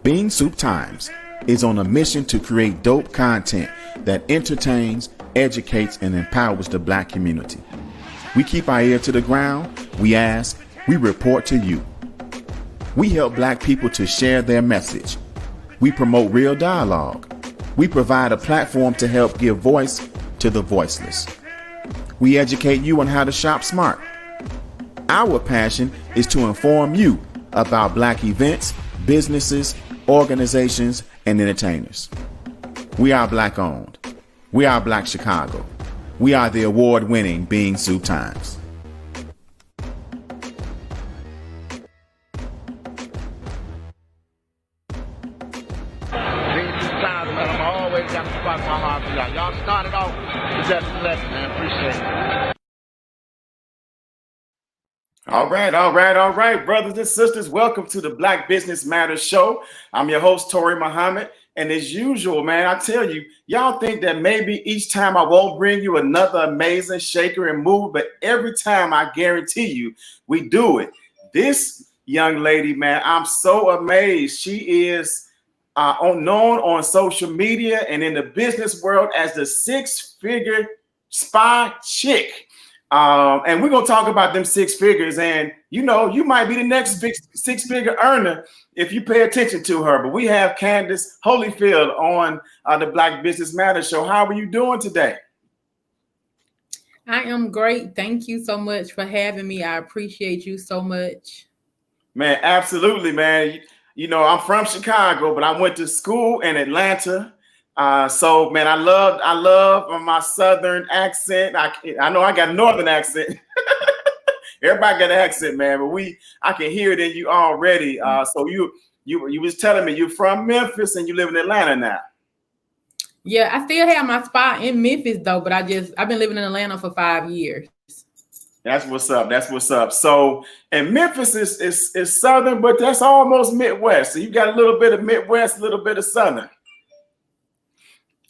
Bean Soup Times is on a mission to create dope content that entertains, educates, and empowers the Black community. We keep our ear to the ground, we ask, we report to you. We help Black people to share their message. We promote real dialogue. We provide a platform to help give voice to the voiceless. We educate you on how to shop smart. Our passion is to inform you about Black events, businesses, organizations, and entertainers. We are Black owned. We are Black Chicago. We are the award-winning Bean Soup Times. Y'all started off with that lesson, man. Appreciate it. All right, brothers and sisters. Welcome to the Black Business Matters Show. I'm your host, Tori Muhammad. And as usual, man, I tell you, y'all think that maybe each time I won't bring you another amazing shaker and move, but every time I guarantee you, we do it. This young lady, man, I'm so amazed. She is known on social media and in the business world as the six-figure spa chick. And we're going to talk about them six figures. And, you know, you might be the next big six-figure earner if you pay attention to her. But we have Candace Holyfield on the Black Business Matters Show. How are you doing today? I am great. Thank you so much for having me. I appreciate you so much. Man, absolutely, man. You know, I'm from Chicago, but I went to school in Atlanta. So, man, I love my Southern accent. I know I got a Northern accent. Everybody got an accent, man, but I can hear it in you already. So you was telling me you're from Memphis and you live in Atlanta now. Yeah, I still have my spot in Memphis though, but I've been living in Atlanta for 5 years. That's what's up. So, and Memphis is Southern, but that's almost Midwest. So you got a little bit of Midwest, a little bit of Southern.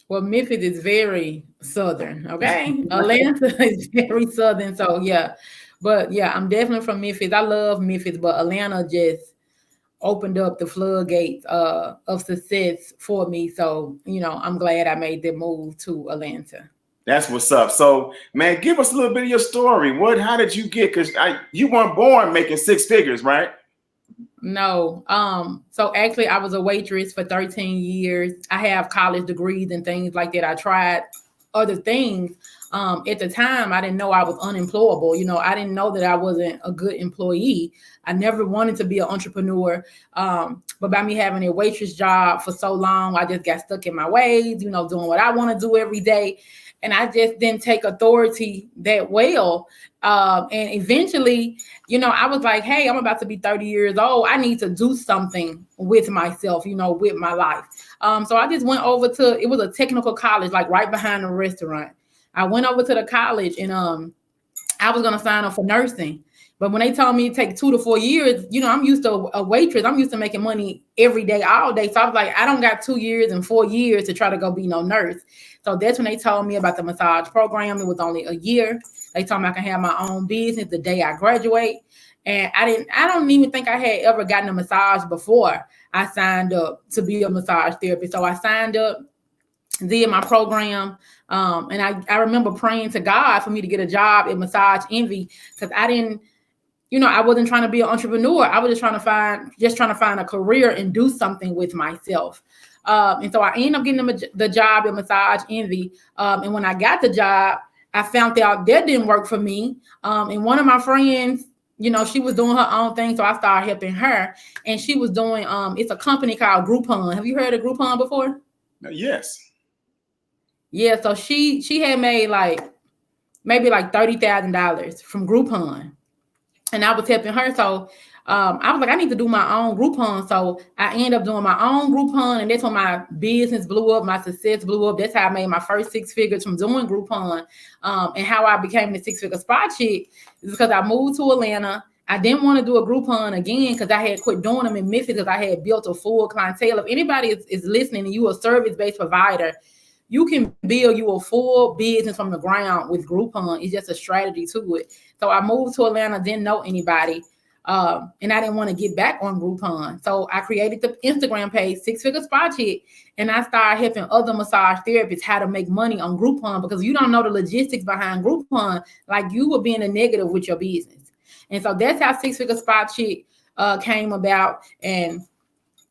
Well, Memphis is very Southern, okay? Atlanta is very Southern, so yeah. But yeah, I'm definitely from Memphis. I love Memphis, but Atlanta just opened up the floodgates of success for me. So, you know, I'm glad I made the move to Atlanta. That's what's up. So, man, give us a little bit of your story. How did you get? Because you weren't born making six figures, right? No. So actually I was a waitress for 13 years. I have college degrees and things like that. I tried other things. At the time, I didn't know I was unemployable. You know, I didn't know that I wasn't a good employee. I never wanted to be an entrepreneur. But by me having a waitress job for so long, I just got stuck in my ways, you know, doing what I want to do every day. And I just didn't take authority that well. And eventually, you know, I was like, hey, I'm about to be 30 years old. I need to do something with myself, you know, with my life. So I just went over to, it was a technical college, like right behind the restaurant. I went over to the college and I was going to sign up for nursing. But when they told me it take 2 to 4 years, you know, I'm used to a waitress. I'm used to making money every day, all day. So I was like, I don't got 2 years and 4 years to try to go be no nurse. So that's when they told me about the massage program. It was only a year. They told me I can have my own business the day I graduate. And I don't even think I had ever gotten a massage before I signed up to be a massage therapist. So I signed up, did my program. And I remember praying to God for me to get a job at Massage Envy because I wasn't trying to be an entrepreneur. I was just trying to find a career and do something with myself. And so I ended up getting the job at Massage Envy. And when I got the job, I found out that didn't work for me. And one of my friends, you know, she was doing her own thing. So I started helping her. And she was doing, it's a company called Groupon. Have you heard of Groupon before? Yes. Yeah. So she had made maybe $30,000 from Groupon. And I was helping her. So I was like, I need to do my own Groupon. So I ended up doing my own Groupon. And that's when my business blew up. My success blew up. That's how I made my first 6 figures from doing Groupon. And how I became the 6-figure spot chick is because I moved to Atlanta. I didn't want to do a Groupon again because I had quit doing them in Memphis because I had built a full clientele. If anybody is listening and you a service-based provider, you can build you a full business from the ground with Groupon. It's just a strategy to it. So I moved to Atlanta, didn't know anybody. And I didn't want to get back on Groupon. So I created the Instagram page, Six Figure Spa Chick, and I started helping other massage therapists how to make money on Groupon, because you don't know the logistics behind Groupon, like you were being a negative with your business. And so that's how Six Figure Spa Chick came about. And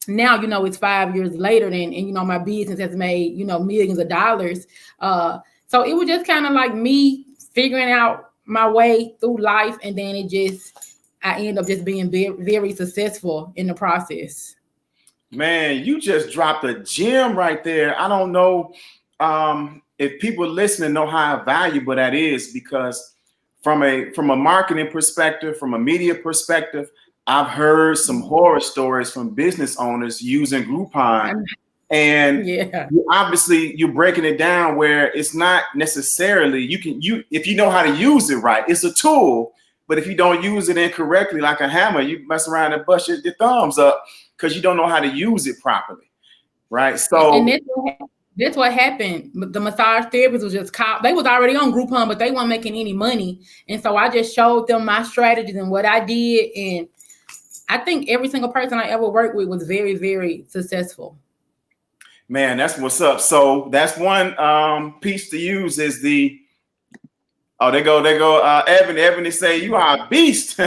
now, it's 5 years later, and my business has made, millions of dollars. So it was just kind of like me figuring out my way through life. And then I end up just being very, very successful in the process. Man, you just dropped a gem right there. I don't know if people listening know how valuable that is, because from a marketing perspective, from a media perspective, I've heard some horror stories from business owners using Groupon. And obviously you're breaking it down where it's not necessarily, if you know how to use it right, it's a tool. But if you don't use it incorrectly, like a hammer, you mess around and bust your thumbs up because you don't know how to use it properly, right? So, and that's what happened. The massage therapists was just they was already on Groupon, but they weren't making any money. And so I just showed them my strategies and what I did. And I think every single person I ever worked with was very, very successful. Man, that's what's up. So that's one piece to use is the. Oh, they go. Ebony. Ebony say you are a beast.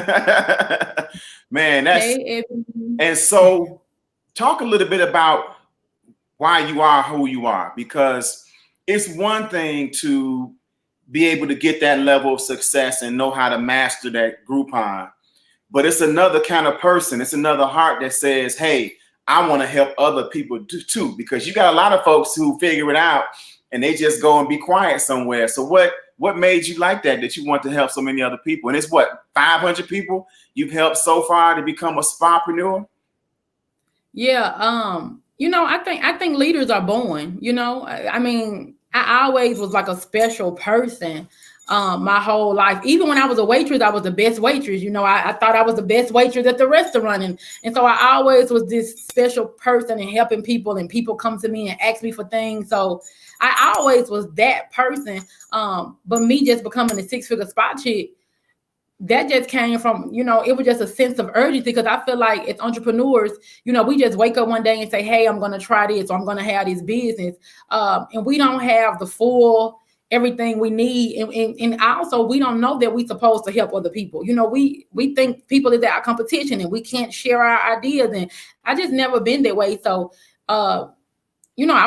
Man, that's. Hey, and so talk a little bit about why you are who you are, because it's one thing to be able to get that level of success and know how to master that Groupon, but it's another kind of person. It's another heart that says, hey, I want to help other people too, because you got a lot of folks who figure it out and they just go and be quiet somewhere. So what made you like that you want to help so many other people? And it's 500 people you've helped so far to become a spapreneur? Yeah. I think leaders are born, I mean, I always was like a special person my whole life. Even when I was a waitress, I was the best waitress. I thought I was the best waitress at the restaurant. And so I always was this special person and helping people, and people come to me and ask me for things. So I always was that person. But me just becoming a six-figure spot chick, that just came from, it was just a sense of urgency, because I feel like as entrepreneurs, we just wake up one day and say, hey, I'm going to try this, or I'm going to have this business. And we don't have the full everything we need. And also we don't know that we're supposed to help other people. We think people is our competition and we can't share our ideas. And I just never been that way. So, I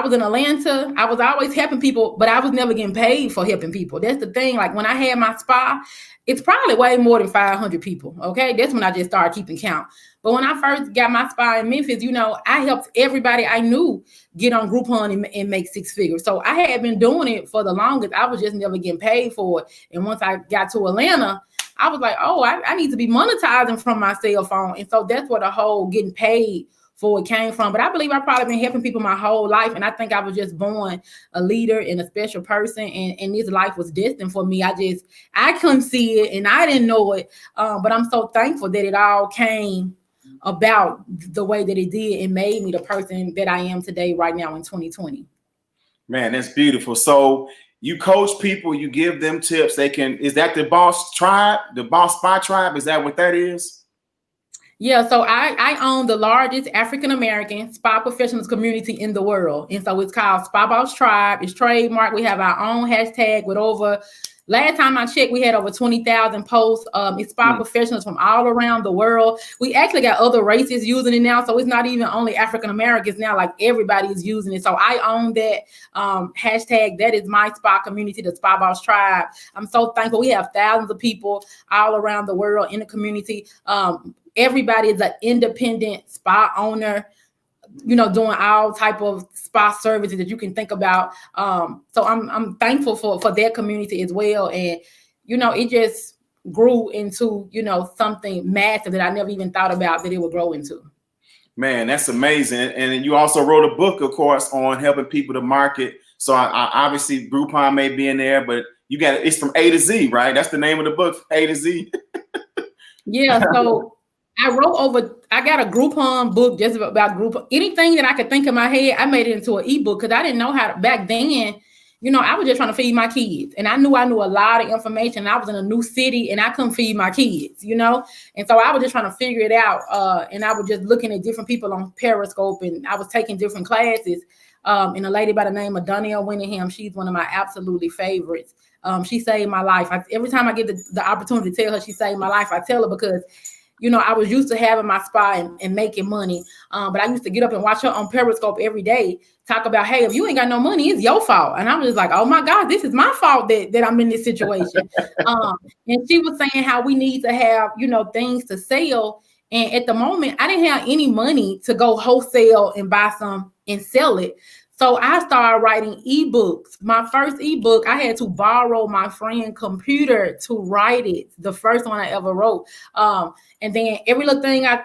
was in Atlanta. I was always helping people, but I was never getting paid for helping people. That's the thing. Like when I had my spa, it's probably way more than 500 people. Okay. That's when I just started keeping count. But when I first got my spa in Memphis, I helped everybody I knew get on Groupon and make six figures. So I had been doing it for the longest. I was just never getting paid for it. And once I got to Atlanta, I was like, oh, I need to be monetizing from my cell phone. And so that's where the whole getting paid for it came from. But I believe I've probably been helping people my whole life. And I think I was just born a leader and a special person. And this life was destined for me. I couldn't see it and I didn't know it. But I'm so thankful that it all came about the way that it did and made me the person that I am today, right now in 2020. Man, that's beautiful. So you coach people, you give them tips. Is that the Boss Tribe, the Boss Spa Tribe? Is that what that is? Yeah, so I own the largest African-American spa professionals community in the world. And so it's called Spa Boss Tribe. It's trademarked. We have our own hashtag with last time I checked, we had over 20,000 posts. It's spa professionals from all around the world. We actually got other races using it now. So it's not even only African-Americans now, like everybody is using it. So I own that hashtag. That is my spa community, the Spa Boss Tribe. I'm so thankful. We have thousands of people all around the world in the community. Everybody is an independent spa owner, doing all type of spa services that you can think about. So I'm thankful for that community as well. And, it just grew into, something massive that I never even thought about that it would grow into. Man, that's amazing. And you also wrote a book, of course, on helping people to market. So I obviously Groupon may be in there, but it's from A to Z, right? That's the name of the book, A to Z. Yeah. So I got a Groupon book just about Groupon. Anything that I could think in my head, I made it into an ebook because I didn't know how to, back then, I was just trying to feed my kids, and I knew a lot of information. I was in a new city and I couldn't feed my kids, and so I was just trying to figure it out. And I was just looking at different people on Periscope, and I was taking different classes. And a lady by the name of Donnell Winningham, she's one of my absolutely favorites. She saved my life. Every time I get the opportunity to tell her she saved my life, I tell her because I was used to having my spa and making money. But I used to get up and watch her on Periscope every day, talk about, hey, if you ain't got no money, it's your fault. And I was just like, oh my God, this is my fault that I'm in this situation. And she was saying how we need to have, things to sell. And at the moment, I didn't have any money to go wholesale and buy some and sell it. So I started writing ebooks. My first ebook, I had to borrow my friend's computer to write it. The first one I ever wrote. And then every little thing I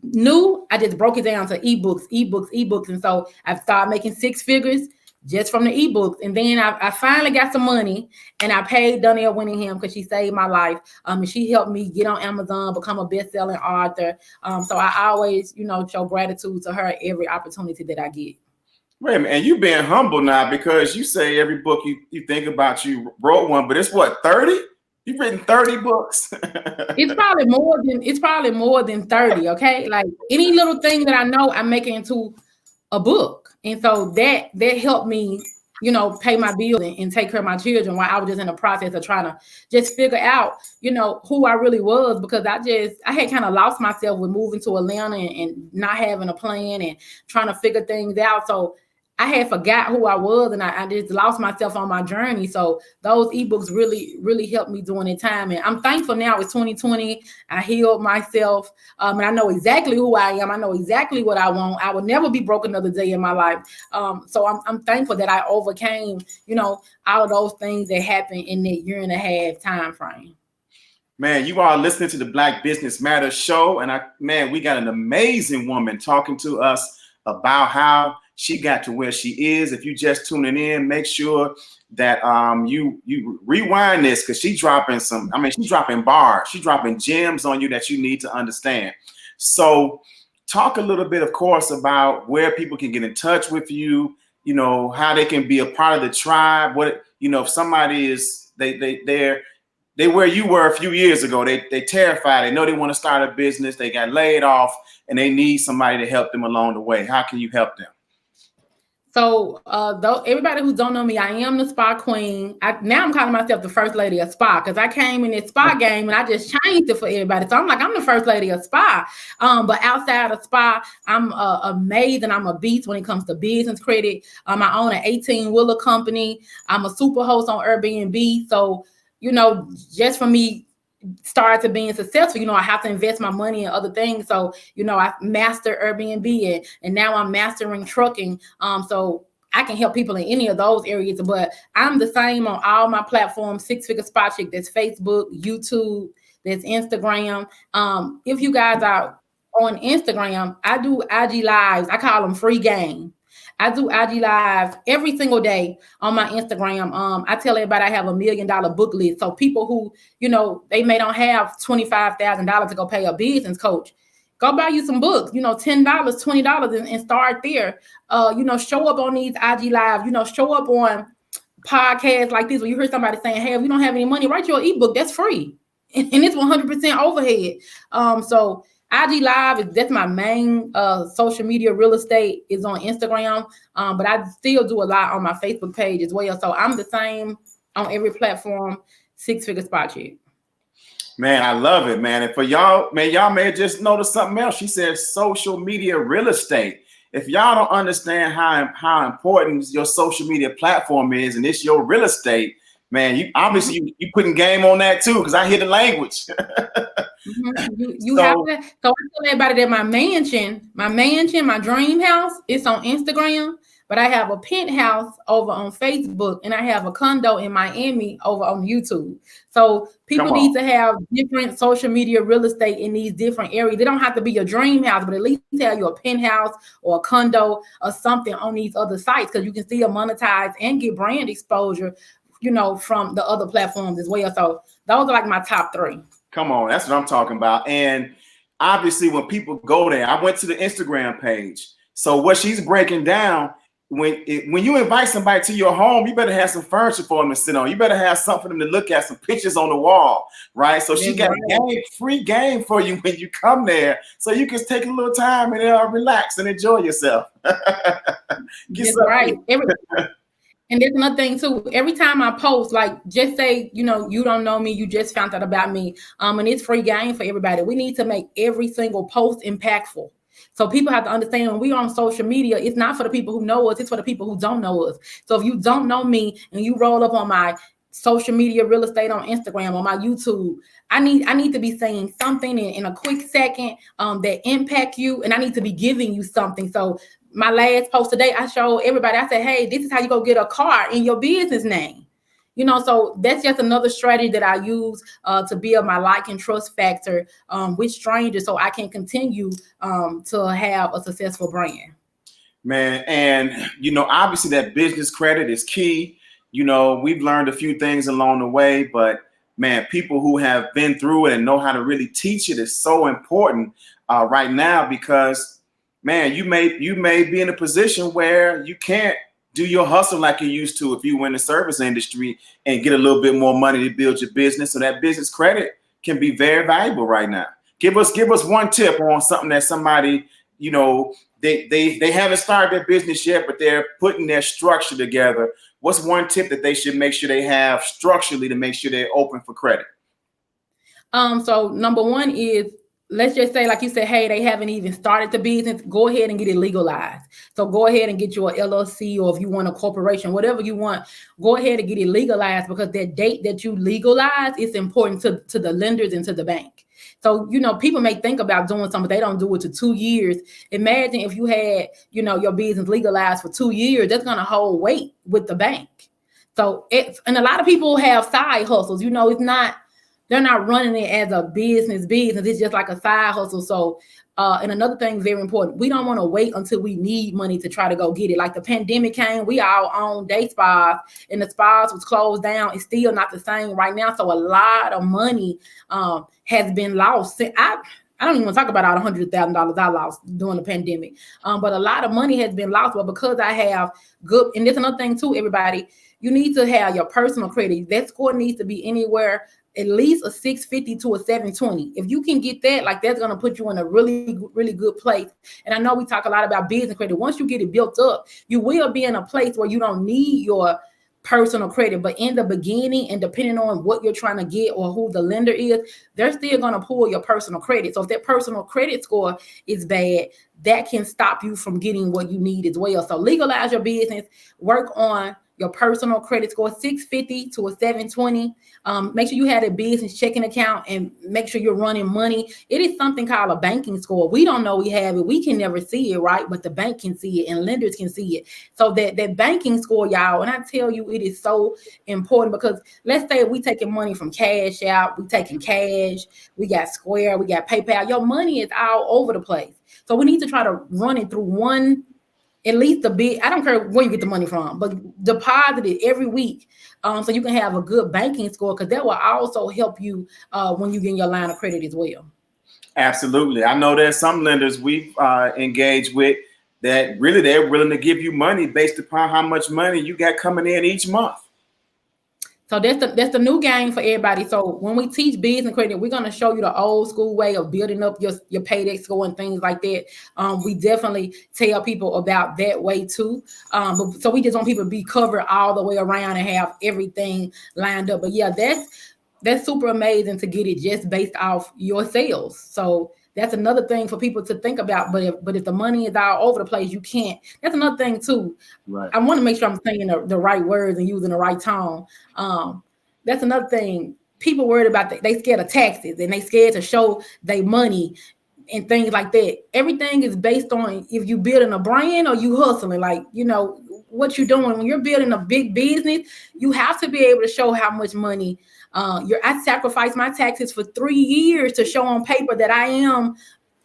knew, I just broke it down to ebooks. And so I started making 6 figures just from the ebooks. And then I finally got some money, and I paid Donnell Winningham because she saved my life. And she helped me get on Amazon, become a best-selling author. So I always, show gratitude to her every opportunity that I get. Wait a minute, and you being humble now, because you say every book you think about, you wrote one, but it's what, 30? You've written 30 books. It's probably more than 30. Okay, like any little thing that I know, I make it into a book, and so that helped me, pay my bills and take care of my children while I was just in the process of trying to just figure out, who I really was, because I had kind of lost myself with moving to Atlanta and not having a plan and trying to figure things out. So I had forgot who I was, and I just lost myself on my journey. So those ebooks really, really helped me during that time. And I'm thankful now it's 2020. I healed myself, and I know exactly who I am. I know exactly what I want. I will never be broke another day in my life. So I'm thankful that I overcame, all of those things that happened in that 1.5-year time frame. Man, you are listening to the Black Business Matters show, and we got an amazing woman talking to us about how she got to where she is. If you just tuning in, make sure that you rewind this, because she's dropping she's dropping bars, she's dropping gems on you that you need to understand. So talk a little bit, of course, about where people can get in touch with you, how they can be a part of the tribe. What, if somebody is, they're where you were a few years ago, they terrified, they know they want to start a business, they got laid off, and they need somebody to help them along the way. How can you help them? So though everybody who don't know me, I am the spa queen. Now I'm calling myself the first lady of spa, because I came in this spa game and I just changed it for everybody. So I'm the first lady of spa. But outside of spa, I'm amazing. I'm a beast when it comes to business credit. I own an 18-wheeler company. I'm a super host on Airbnb. So, just for me started to being successful, I have to invest my money in other things. So, I mastered Airbnb, and now I'm mastering trucking. So I can help people in any of those areas, but I'm the same on all my platforms. 6-Figure Spa Chick, that's Facebook, YouTube, that's Instagram. If you guys are on Instagram, I do IG lives. I call them free game. I do IG lives every single day on my Instagram. I tell everybody I have $1 million book list. So people who, they may not have $25,000 to go pay a business coach, go buy you some books, $10, $20 and start there. Show up on these IG lives, show up on podcasts like this, where you hear somebody saying, hey, if you don't have any money, write your ebook. That's free. And it's 100% overhead. So IG Live that's my main social media real estate is on Instagram. But I still do a lot on my Facebook page as well. So I'm the same on every platform, 6-Figure Spa Chick. Man, I love it, man. And for y'all, man, y'all may have just noticed something else. She said social media real estate. If y'all don't understand how important your social media platform is, and it's your real estate, man, you obviously you putting game on that too, because I hear the language. You have to. So I tell everybody that my mansion, my dream house, it's on Instagram, but I have a penthouse over on Facebook, and I have a condo in Miami over on YouTube. So people need to have different social media real estate in these different areas. They don't have to be your dream house, but at least tell you a penthouse or a condo or something on these other sites, because you can still monetize and get brand exposure, from the other platforms as well. So those are like my top 3. Come on, that's what I'm talking about. And obviously when people go there, I went to the Instagram page. So what she's breaking down when you invite somebody to your home, you better have some furniture for them to sit on. You better have something for them to look at, some pictures on the wall, right? So she got free game for you when you come there, so you can take a little time and relax and enjoy yourself. That's right. And there's another thing too. Every time I post, like, just say, you don't know me, you just found out about me, and it's free game for everybody. We need to make every single post impactful. So people have to understand when we're on social media, it's not for the people who know us, it's for the people who don't know us. So if you don't know me and you roll up on my social media real estate on Instagram, on my YouTube, I need to be saying something in a quick second that impact you, and I need to be giving you something. So my last post today, I showed everybody, I said, hey, this is how you go get a car in your business name. So that's just another strategy that I use to build my like and trust factor with strangers, so I can continue to have a successful brand. Man, and obviously that business credit is key. We've learned a few things along the way, but man, people who have been through it and know how to really teach it is so important right now, because man, you may be in a position where you can't do your hustle like you used to if you were in the service industry and get a little bit more money to build your business. So that business credit can be very valuable right now. Give us one tip on something that somebody, they haven't started their business yet, but they're putting their structure together. What's one tip that they should make sure they have structurally to make sure they're open for credit? So number one is, let's just say, like you said, hey, they haven't even started the business. Go ahead and get it legalized. So go ahead and get you an LLC, or if you want a corporation, whatever you want, go ahead and get it legalized, because that date that you legalize is important to the lenders and to the bank. So, people may think about doing something, but they don't do it to 2 years. Imagine if you had, your business legalized for 2 years, that's going to hold weight with the bank. So and a lot of people have side hustles, they're not running it as a business. It's just like a side hustle. So, and another thing very important, we don't want to wait until we need money to try to go get it. Like the pandemic came, we all own day spas, and the spas was closed down. It's still not the same right now. So a lot of money has been lost. I don't even want to talk about all the $100,000 I lost during the pandemic. But a lot of money has been lost. But because I have good, and there's another thing too, everybody, you need to have your personal credit. That score needs to be anywhere at least a 650 to a 720. If you can get that, like, that's going to put you in a really, really good place. And I know we talk a lot about business credit. Once you get it built up, you will be in a place where you don't need your personal credit. But in the beginning, and depending on what you're trying to get or who the lender is, they're still going to pull your personal credit. So if that personal credit score is bad, that can stop you from getting what you need as well. So legalize your business, work on your personal credit score, 650 to a 720. Make sure you have a business checking account, and make sure you're running money. It is something called a banking score. We don't know we have it. We can never see it, right? But the bank can see it, and lenders can see it. So that banking score, y'all, and I tell you, it is so important, because let's say we taking money from Cash Out, we taking cash, we got Square, we got PayPal. Your money is all over the place. So we need to try to run it through one, at least a bit. I don't care where you get the money from, but deposit it every week, so you can have a good banking score, because that will also help you when you get in your line of credit as well. Absolutely. I know there's some lenders we've engaged with that really they're willing to give you money based upon how much money you got coming in each month. So that's the new game for everybody. So when we teach business credit, we're going to show you the old school way of building up your payday score and things like that. We definitely tell people about that way too. So we just want people to be covered all the way around and have everything lined up. But yeah, that's super amazing to get it just based off your sales. So that's another thing for people to think about. But if the money is all over the place, you can't. That's another thing too. Right. I want to make sure I'm saying the right words and using the right tone. That's another thing. People worried about they scared of taxes, and they scared to show their money and things like that. Everything is based on if you building a brand or you hustling. Like, what you're doing when you're building a big business, you have to be able to show how much money. I sacrificed my taxes for 3 years to show on paper that I am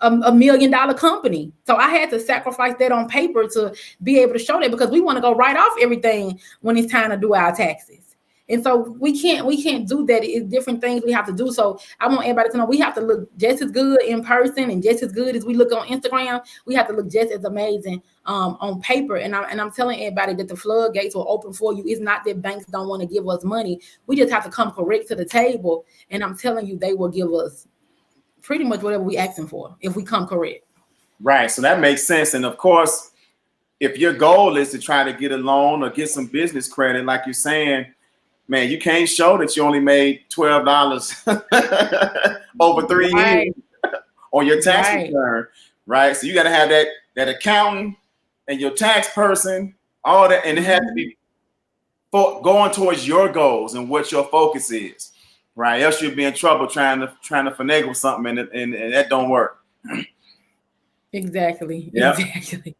$1 million company. So I had to sacrifice that on paper to be able to show that, because we want to go right off everything when it's time to do our taxes. And so we can't do that. It's different things we have to do. So I want everybody to know we have to look just as good in person and just as good as we look on Instagram. We have to look just as amazing on paper. And I'm telling everybody that the floodgates will open for you. It's not that banks don't want to give us money. We just have to come correct to the table. And I'm telling you, they will give us pretty much whatever we asking for if we come correct. Right. So that makes sense. And of course, if your goal is to try to get a loan or get some business credit, like you're saying, man, you can't show that you only made $12 over 3 years on your tax return, right? So you got to have that accountant and your tax person, all that, and it has to be going towards your goals and what your focus is, right? Else you'll be in trouble trying to finagle something, and that don't work. Exactly. Yep. Exactly.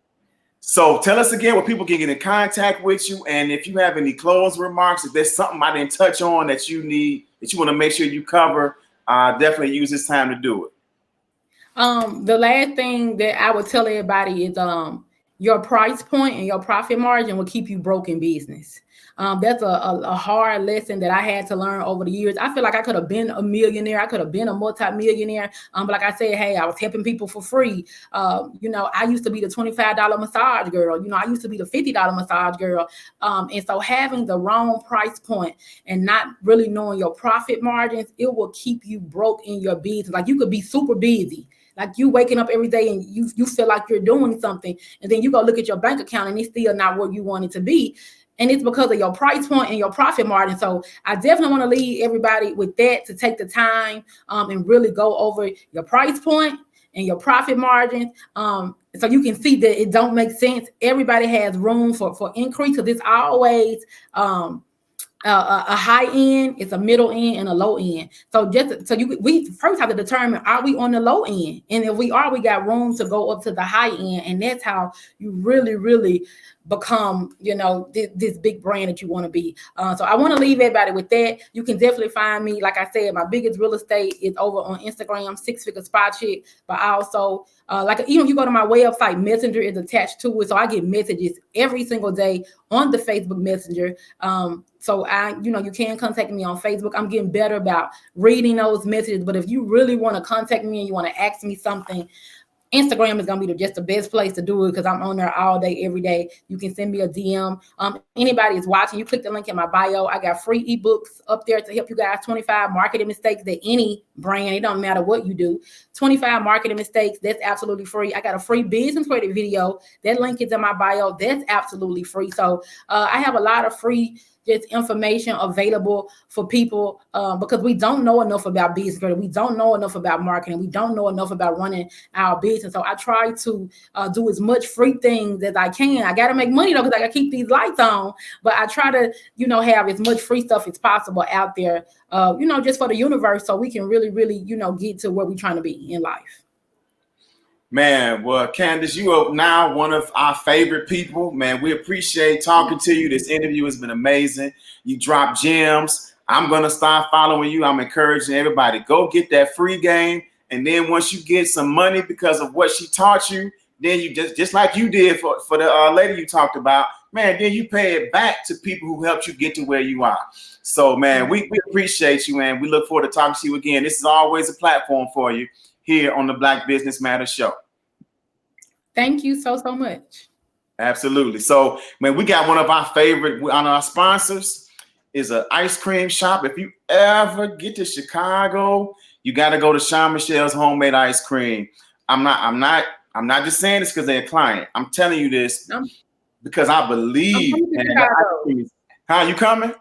So tell us again where people can get in contact with you, and if you have any closing remarks, if there's something I didn't touch on that you want to make sure you cover, definitely use this time to do it. The last thing that I would tell everybody is your price point and your profit margin will keep you broke in business. That's a hard lesson that I had to learn over the years. I feel like I could have been a millionaire. I could have been a multi-millionaire. But like I said, hey, I was helping people for free. I used to be the $25 massage girl. I used to be the $50 massage girl. And so having the wrong price point and not really knowing your profit margins, it will keep you broke in your business. Like you could be super busy. Like you waking up every day and you feel like you're doing something. And then you go look at your bank account and it's still not where you want it to be. And it's because of your price point and your profit margin. So I definitely want to leave everybody with that, to take the time and really go over your price point and your profit margin. So you can see that it don't make sense. Everybody has room for increase, because it's always a high end, it's a middle end, and a low end. So we first have to determine, are we on the low end? And if we are, we got room to go up to the high end. And that's how you really, really become, this big brand that you want to be. So I want to leave everybody with that. You can definitely find me. Like I said, my biggest real estate is over on Instagram, 6-Figure Spot Chick. But I also, even if you go to my website, Messenger is attached to it. So I get messages every single day on the Facebook Messenger. So you can contact me on Facebook. I'm getting better about reading those messages. But if you really want to contact me and you want to ask me something, Instagram is going to be just the best place to do it, because I'm on there all day, every day. You can send me a DM. Anybody is watching, you click the link in my bio. I got free ebooks up there to help you guys. 25 marketing mistakes that any brand, it don't matter what you do. 25 marketing mistakes, that's absolutely free. I got a free business credit video. That link is in my bio. That's absolutely free. So I have a lot of free just information available for people because we don't know enough about business credit. We don't know enough about marketing. We don't know enough about running our business. So I try to do as much free things as I can. I got to make money though, because I got to keep these lights on. But I try to, have as much free stuff as possible out there, just for the universe, so we can really, really, get to where we're trying to be in life. Man, well, Candace, you are now one of our favorite people. Man, we appreciate talking to you. This interview has been amazing. You drop gems. I'm going to start following you. I'm encouraging everybody, go get that free game. And then once you get some money because of what she taught you, then you just like you did for the lady you talked about, man, then you pay it back to people who helped you get to where you are. So, man, we appreciate you, and we look forward to talking to you again. This is always a platform for you here on the Black Business Matters Show. Thank you so much. Absolutely. So, man, we got one of our favorite on our sponsors is an ice cream shop. If you ever get to Chicago, you got to go to Sean Michelle's Homemade Ice Cream. I'm not just saying this because they're a client. I'm telling you this because I believe. How you coming?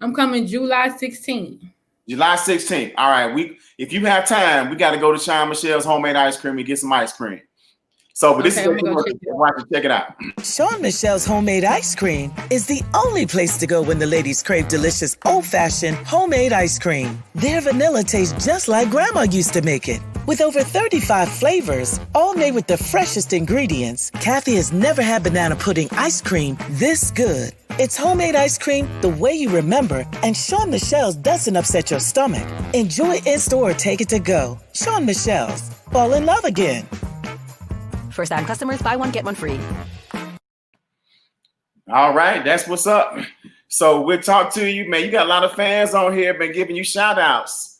I'm coming July 16th. July 16th. All right. If you have time, we got to go to Sean Michelle's Homemade Ice Cream and get some ice cream. So, but this is what check it out. Sean Michelle's Homemade Ice Cream is the only place to go when the ladies crave delicious old-fashioned homemade ice cream. Their vanilla tastes just like Grandma used to make it. With over 35 flavors, all made with the freshest ingredients, Kathy has never had banana pudding ice cream this good. It's homemade ice cream the way you remember, and Sean Michelle's doesn't upset your stomach. Enjoy in-store or take it to go. Sean Michelle's. Fall in love again. First-time customers, buy one, get one free. All right, that's what's up. So we'll talk to you, man. You got a lot of fans on here, been giving you shout outs.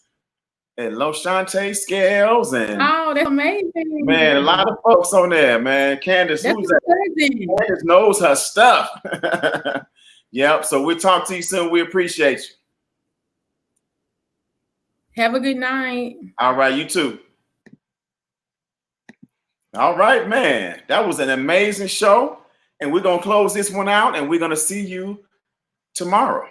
And Loshante Scales and Oh, that's amazing. man, a lot of folks on there, man. Candace, That's who's that? Candace knows her stuff. Yep. So we'll talk to you soon. We appreciate you. Have a good night. All right, you too. All right, man. That was an amazing show. And we're going to close this one out and we're going to see you tomorrow.